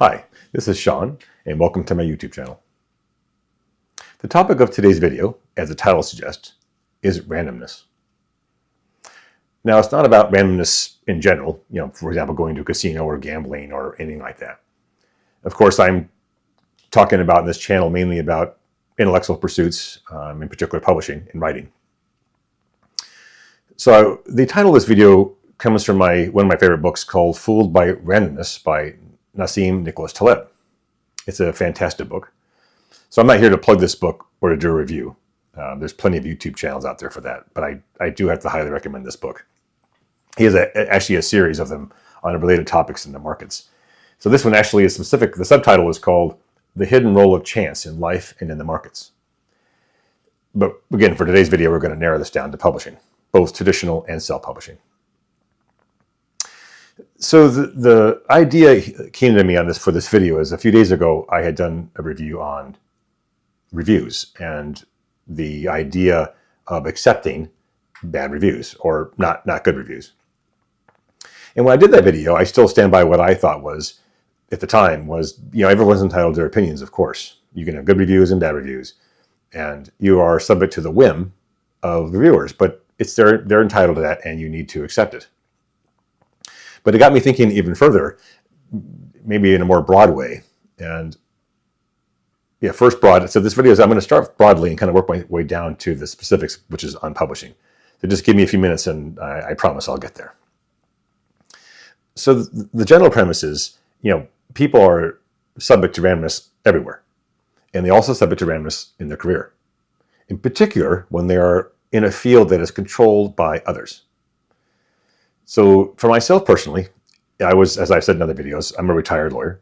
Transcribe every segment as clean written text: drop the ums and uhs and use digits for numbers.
Hi, this is Sean, and welcome to my YouTube channel. The topic of today's video, as the title suggests, is randomness. Now, it's not about randomness in general, for example, going to a casino or gambling or anything like that. Of course, I'm talking about in this channel mainly about intellectual pursuits, in particular publishing and writing. So the title of this video comes from one of my favorite books called Fooled by Randomness by Nassim Nicholas Taleb. It's a fantastic book. So I'm not here to plug this book or to do a review. There's plenty of YouTube channels out there for that, but I do have to highly recommend this book. He has actually a series of them on related topics in the markets. So this one actually is specific. The subtitle is called The Hidden Role of Chance in Life and in the Markets. But again, for today's video, we're going to narrow this down to publishing, both traditional and self-publishing. So the idea came to me for this video is a few days ago, I had done a review on reviews and the idea of accepting bad reviews or not good reviews. And when I did that video, I still stand by what I thought was, at the time, was, everyone's entitled to their opinions, of course. You can have good reviews and bad reviews, and you are subject to the whim of reviewers, but they're entitled to that and you need to accept it. But it got me thinking even further, maybe in a more broad way. And first broad. So this video is, I'm going to start broadly and kind of work my way down to the specifics, which is on publishing. So just give me a few minutes and I promise I'll get there. So the general premise is, people are subject to randomness everywhere. And they're also subject to randomness in their career. In particular, when they are in a field that is controlled by others. So for myself personally, as I've said in other videos, I'm a retired lawyer,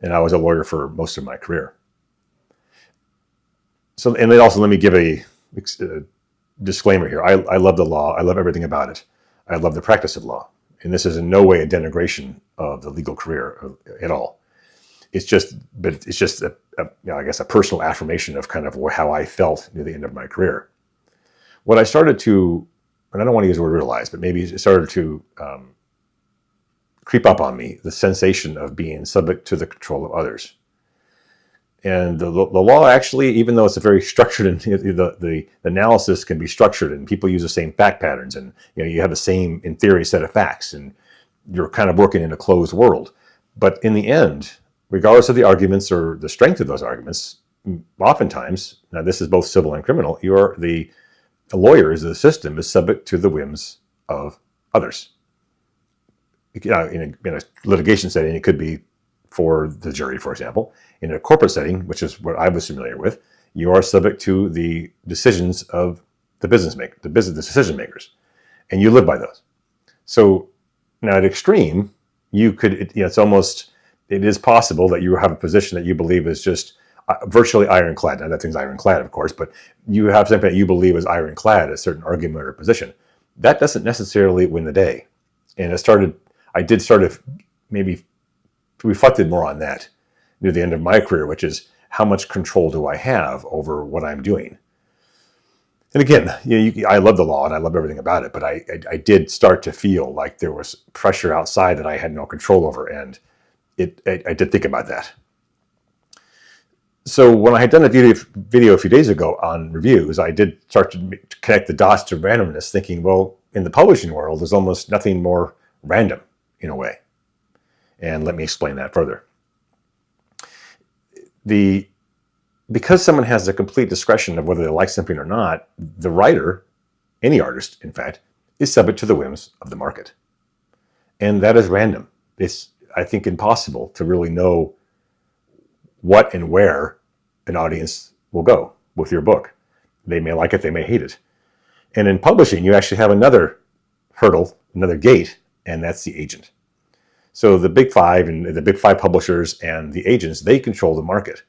and I was a lawyer for most of my career. So, and then also let me give a disclaimer here. I love the law. I love everything about it. I love the practice of law. And this is in no way a denigration of the legal career at all. It's just I guess a personal affirmation of kind of how I felt near the end of my career. What I started to, and I don't want to use the word realize, but maybe it started to creep up on me, the sensation of being subject to the control of others. And the law actually, even though it's a very structured, and the analysis can be structured, and people use the same fact patterns, and you have the same, in theory, set of facts, and you're kind of working in a closed world. But in the end, regardless of the arguments or the strength of those arguments, oftentimes, now this is both civil and criminal, the lawyer, the system, is subject to the whims of others. In a litigation setting, it could be for the jury, for example. In a corporate setting, which is what I was familiar with, you are subject to the decisions of the decision makers, and you live by those. So now at extreme, it is possible that you have a position that you believe is just virtually ironclad. Now that thing's ironclad, of course, but you have something that you believe is ironclad, a certain argument or position. That doesn't necessarily win the day. And I did sort of maybe reflected more on that near the end of my career, which is how much control do I have over what I'm doing? And again, I love the law and I love everything about it, but I did start to feel like there was pressure outside that I had no control over, and I did think about that. So when I had done a video a few days ago on reviews, I did start to connect the dots to randomness, thinking, well, in the publishing world, there's almost nothing more random in a way. And let me explain that further. Because someone has the complete discretion of whether they like something or not, the writer, any artist, in fact, is subject to the whims of the market. And that is random. It's, I think, impossible to really know what and where an audience will go with your book. They may like it, they may hate it. And in publishing, you actually have another hurdle, another gate, and that's the agent. So the big five publishers and the agents, they control the market.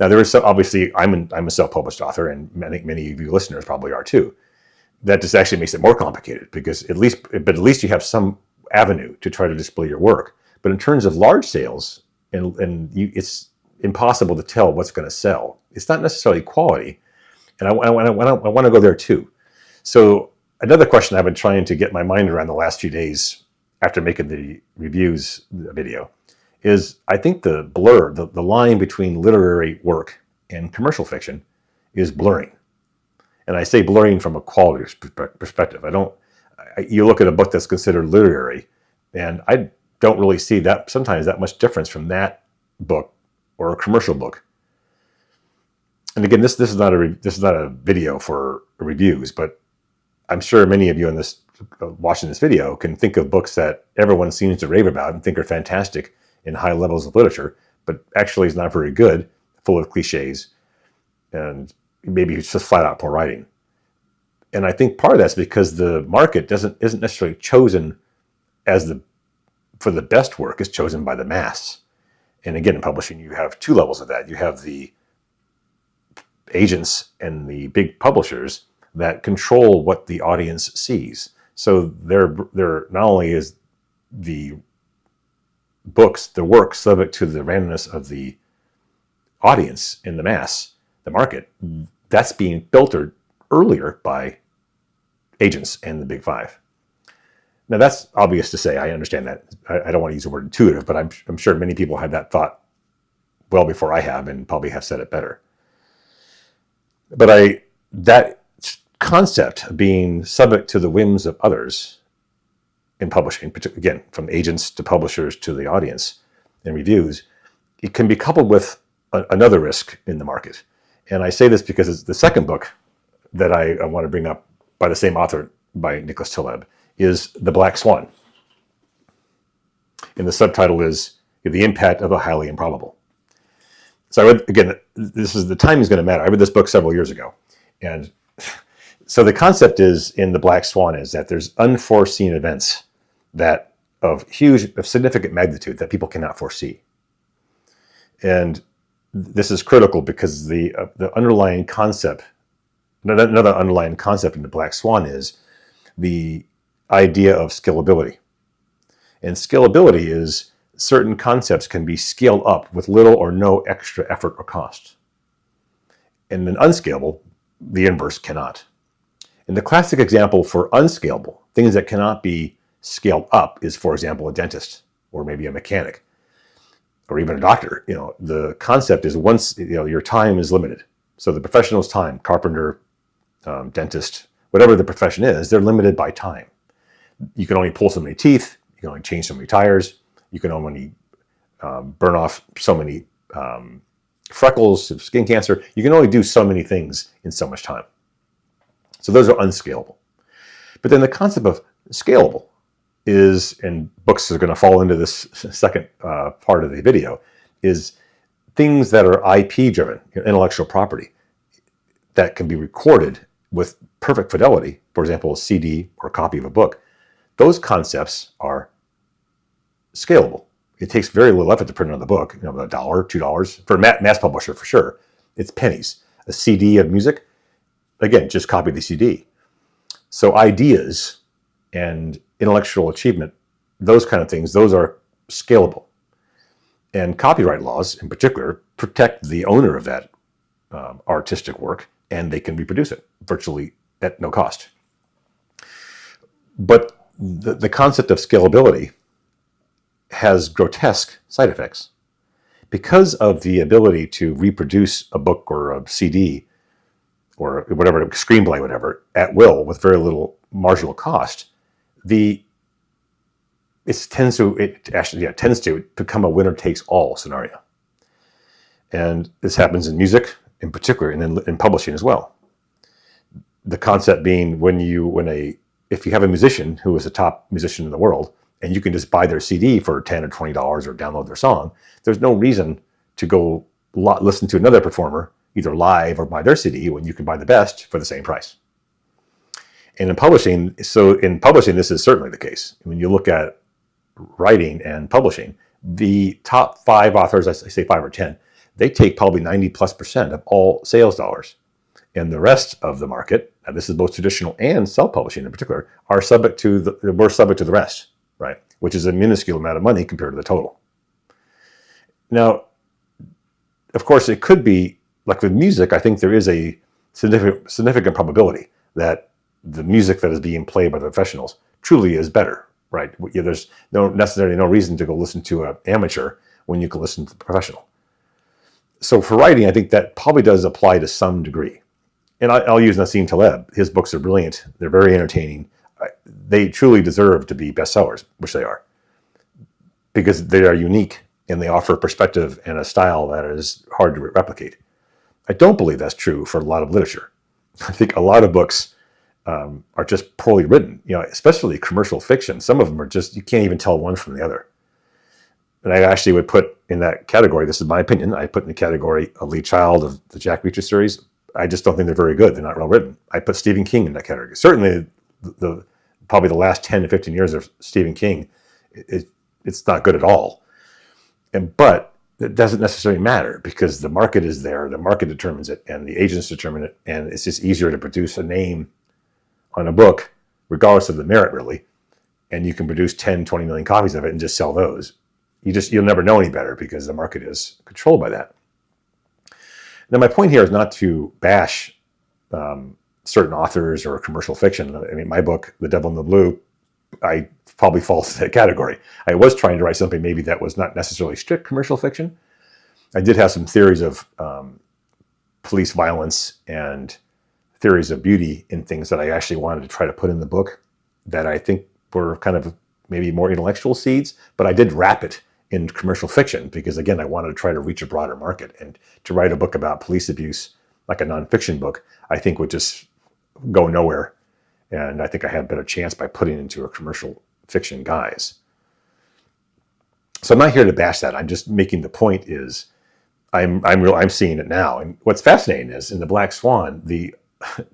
Now there is obviously, I'm a self-published author, and I think many of you listeners probably are too. That just actually makes it more complicated, because at least you have some avenue to try to display your work. But in terms of large sales, it's impossible to tell what's going to sell. It's not necessarily quality, and I want to go there too. So another question I've been trying to get my mind around the last few days after making the reviews video is I think the line between literary work and commercial fiction is blurring. And I say blurring from a quality perspective. You look at a book that's considered literary, and I don't really see that sometimes that much difference from that book or a commercial book. And again, this is not a video for reviews, but I'm sure many of you in this watching this video can think of books that everyone seems to rave about and think are fantastic in high levels of literature, but actually is not very good, full of cliches, and maybe it's just flat out poor writing. And I think part of that's because the market isn't necessarily chosen for the best work. It's chosen by the mass. And again, in publishing, you have two levels of that. You have the agents and the big publishers that control what the audience sees. So they're not only is the work subject to the randomness of the audience in the mass, the market, that's being filtered earlier by agents and the big five. Now that's obvious to say. I understand that. I don't want to use the word intuitive, but I'm sure many people had that thought well before I have, and probably have said it better. But that concept of being subject to the whims of others in publishing, again, from agents to publishers to the audience in reviews, it can be coupled with another risk in the market. And I say this because it's the second book that I want to bring up by the same author, by Nicholas Taleb, is The Black Swan. And the subtitle is The Impact of the Highly Improbable. So I read, again, the timing is going to matter. I read this book several years ago. And so the concept is in The Black Swan is that there's unforeseen events that of significant magnitude that people cannot foresee. And this is critical because the underlying concept, another underlying concept in The Black Swan is the idea of scalability. And scalability is certain concepts can be scaled up with little or no extra effort or cost. And then unscalable, the inverse, cannot. And the classic example for unscalable, things that cannot be scaled up, is, for example, a dentist or maybe a mechanic or even a doctor. The concept is once, your time is limited. So the professional's time, carpenter, dentist, whatever the profession is, they're limited by time. You can only pull so many teeth. You can only change so many tires. You can only burn off so many freckles, skin cancer. You can only do so many things in so much time. So those are unscalable. But then the concept of scalable is, and books are going to fall into this second part of the video, is things that are IP driven, intellectual property, that can be recorded with perfect fidelity. For example, a CD or a copy of a book. Those concepts are scalable. It takes very little effort to print another book, $1, $2. For a mass publisher, for sure, it's pennies. A CD of music, again, just copy the CD. So ideas and intellectual achievement, those kind of things, those are scalable. And copyright laws, in particular, protect the owner of that artistic work, and they can reproduce it virtually at no cost. But the concept of scalability has grotesque side effects. Because of the ability to reproduce a book or a CD or whatever, screenplay, whatever, at will with very little marginal cost, it tends to become a winner takes all scenario. And this happens in music in particular, and in publishing as well. The concept being if you have a musician who is a top musician in the world, and you can just buy their CD for $10 or $20 or download their song, there's no reason to go listen to another performer, either live or buy their CD, when you can buy the best for the same price. And in publishing, this is certainly the case. When you look at writing and publishing, the top 5 authors, I say 5 or 10, they take probably 90+% of all sales dollars. And the rest of the market, and this is both traditional and self-publishing in particular, we're subject to the rest, right? Which is a minuscule amount of money compared to the total. Now, of course, it could be, like with music, I think there is a significant probability that the music that is being played by the professionals truly is better, right? There's necessarily no reason to go listen to an amateur when you can listen to the professional. So for writing, I think that probably does apply to some degree. And I'll use Nassim Taleb. His books are brilliant. They're very entertaining. They truly deserve to be bestsellers, which they are, because they are unique and they offer a perspective and a style that is hard to replicate. I don't believe that's true for a lot of literature. I think a lot of books are just poorly written, especially commercial fiction. Some of them are just, you can't even tell one from the other. And I actually would put in that category, this is my opinion, I put in the category A Lee Child of the Jack Reacher series. I just don't think they're very good. They're not well written. I put Stephen King in that category. Certainly, probably the last 10 to 15 years of Stephen King, it's not good at all. But it doesn't necessarily matter because the market is there. The market determines it, and the agents determine it. And it's just easier to produce a name on a book, regardless of the merit, really. And you can produce 10, 20 million copies of it and just sell those. You'll never know any better because the market is controlled by that. Now, my point here is not to bash certain authors or commercial fiction. I mean, my book, The Devil in the Blue, I probably fall into that category. I was trying to write something maybe that was not necessarily strict commercial fiction. I did have some theories of police violence and theories of beauty in things that I actually wanted to try to put in the book that I think were kind of maybe more intellectual seeds, but I did wrap it in commercial fiction because, again, I wanted to try to reach a broader market. And to write a book about police abuse, like a nonfiction book, I think would just go nowhere. And I think I had a better chance by putting it into a commercial fiction guise. So I'm not here to bash that. I'm just making the point is I'm seeing it now. And what's fascinating is in The Black Swan, the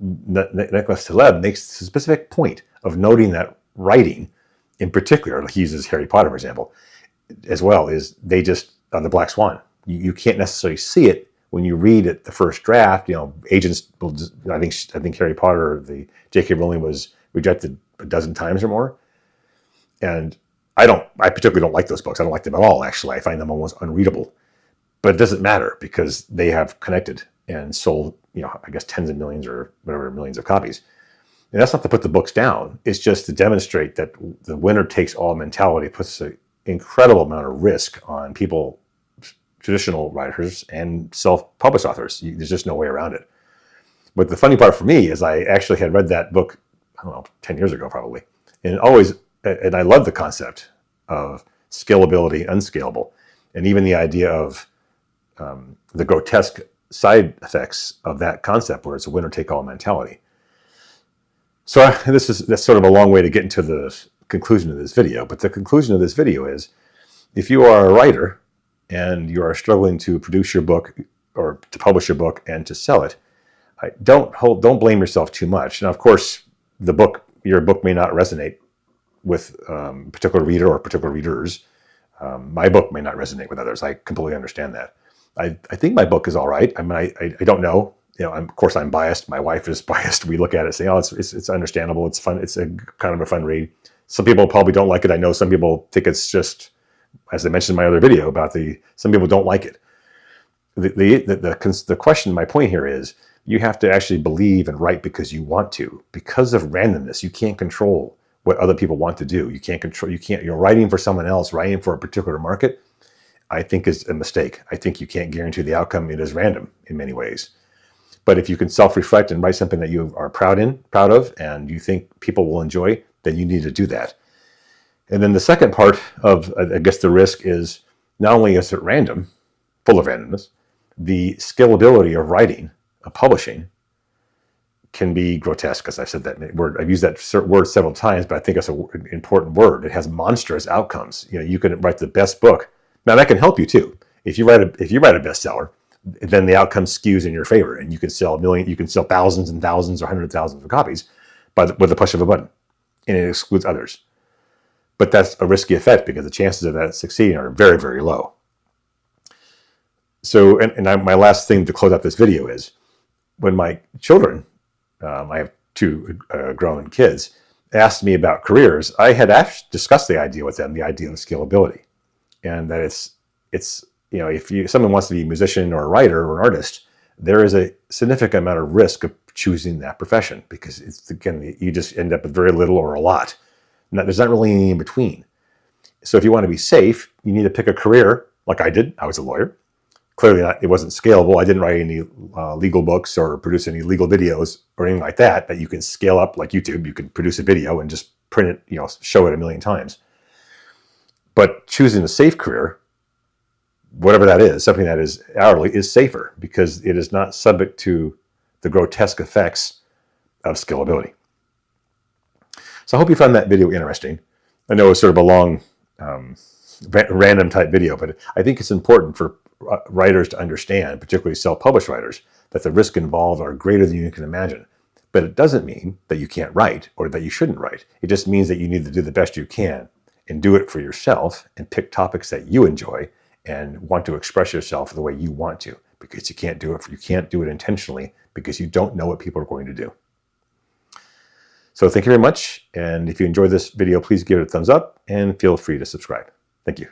Nicholas Taleb makes a specific point of noting that writing, in particular, he uses Harry Potter, for example, as well, is they just, on The Black Swan, you can't necessarily see it when you read it, the first draft. Agents will just, I think Harry Potter, the J.K. Rowling was rejected a dozen times or more. And I particularly don't like those books. I don't like them at all, actually. I find them almost unreadable. But it doesn't matter because they have connected and sold, I guess tens of millions or whatever millions of copies. And that's not to put the books down. It's just to demonstrate that the winner takes all mentality puts an incredible amount of risk on people, traditional writers and self-published authors. There's just no way around it. But the funny part for me is I actually had read that book, 10 years ago probably. And I love the concept of scalability, unscalable, and even the idea of the grotesque side effects of that concept where it's a winner-take-all mentality. So that's sort of a long way to get into the conclusion of this video. But the conclusion of this video is, if you are a writer and you are struggling to produce your book or to publish your book and to sell it, don't blame yourself too much. Now, of course, your book may not resonate with a particular reader or particular readers. My book may not resonate with others. I completely understand that. I think my book is all right. I mean, I don't know. Of course, I'm biased. My wife is biased. We look at it and say, it's understandable. It's fun. It's a kind of a fun read. Some people probably don't like it. I know some people think it's just, as I mentioned in my other video about some people don't like it. The question, my point here is, you have to actually believe and write because you want to. Because of randomness, you can't control what other people want to do. You're writing for someone else, writing for a particular market, I think is a mistake. I think you can't guarantee the outcome. It is random in many ways. But if you can self-reflect and write something that you are proud of, and you think people will enjoy, then you need to do that. And then the second part of, I guess, the risk is not only is it random, full of randomness, the scalability of writing, of publishing, can be grotesque, as I've said that word. I've used that word several times, but I think it's an important word. It has monstrous outcomes. You can write the best book. Now that can help you too. If you write a bestseller, then the outcome skews in your favor, and you can sell thousands and thousands or hundreds of thousands of copies with the push of a button, and it excludes others. But that's a risky effect because the chances of that succeeding are very, very low. So, my last thing to close out this video is, when my children, I have two grown kids, asked me about careers, I had actually discussed the idea with them, the idea of scalability, and that it's if someone wants to be a musician or a writer or an artist, there is a significant amount of risk of choosing that profession because you just end up with very little or a lot. There's not really any in between. So if you want to be safe, you need to pick a career like I did. I was a lawyer. Clearly not, it wasn't scalable. I didn't write any legal books or produce any legal videos or anything like that you can scale up like YouTube. You can produce a video and just print it, show it a million times. But choosing a safe career, whatever that is, something that is hourly, is safer because it is not subject to the grotesque effects of scalability. So I hope you found that video interesting. I know it's sort of a long, random type video, but I think it's important for writers to understand, particularly self-published writers, that the risks involved are greater than you can imagine. But it doesn't mean that you can't write or that you shouldn't write. It just means that you need to do the best you can and do it for yourself and pick topics that you enjoy and want to express yourself the way you want to, because you can't do it intentionally because you don't know what people are going to do. So thank you very much. And if you enjoyed this video, please give it a thumbs up and feel free to subscribe. Thank you.